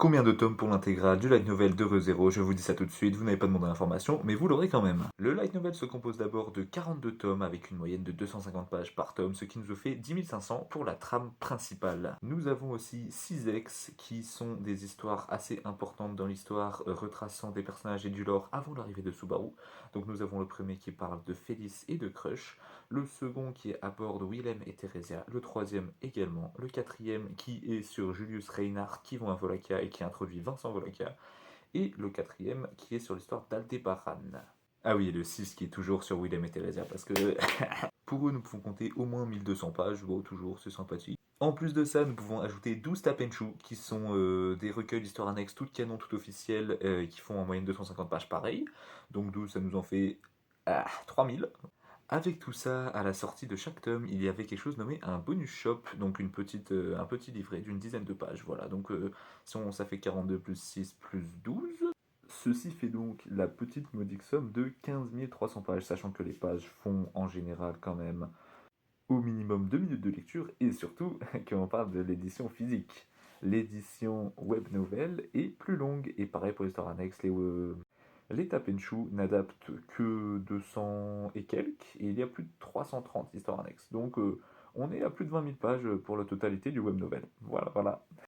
Combien de tomes pour l'intégrale du light novel de ReZero? Je vous dis ça tout de suite, vous n'avez pas demandé l'information, mais vous l'aurez quand même. Le light novel se compose d'abord de 42 tomes avec une moyenne de 250 pages par tome, ce qui nous fait 10 500 pour la trame principale. Nous avons aussi 6 ex qui sont des histoires assez importantes dans l'histoire, retraçant des personnages et du lore avant l'arrivée de Subaru. Donc nous avons le premier qui parle de Félix et de Crush, le second qui aborde Willem et Theresia, le troisième également, le quatrième qui est sur Julius Reinhardt qui vont à Wallachia et qui introduit Vincent Wallachia, et le quatrième qui est sur l'histoire d'Aldebaran. Ah oui, et le 6 qui est toujours sur Willem et Theresia, parce que pour eux nous pouvons compter au moins 1200 pages, bon toujours, c'est sympathique. En plus de ça, nous pouvons ajouter 12 Tapenchu, qui sont des recueils d'histoires annexes, toutes canon, toutes officielles, qui font en moyenne 250 pages pareil. Donc 12, ça nous en fait 3000. Avec tout ça, à la sortie de chaque tome, il y avait quelque chose nommé un bonus shop, donc un petit livret d'une dizaine de pages. Voilà, donc ça fait 42 plus 6 plus 12. Ceci fait donc la petite modique somme de 15 300 pages, sachant que les pages font en général quand même au minimum 2 minutes de lecture, et surtout qu'on parle de l'édition physique. L'édition web novel est plus longue, et pareil pour l'histoire annexe, les Tapenchu n'adaptent que 200 et quelques, et il y a plus de 330 histoires annexes. Donc on est à plus de 20 000 pages pour la totalité du web novel. Voilà, voilà.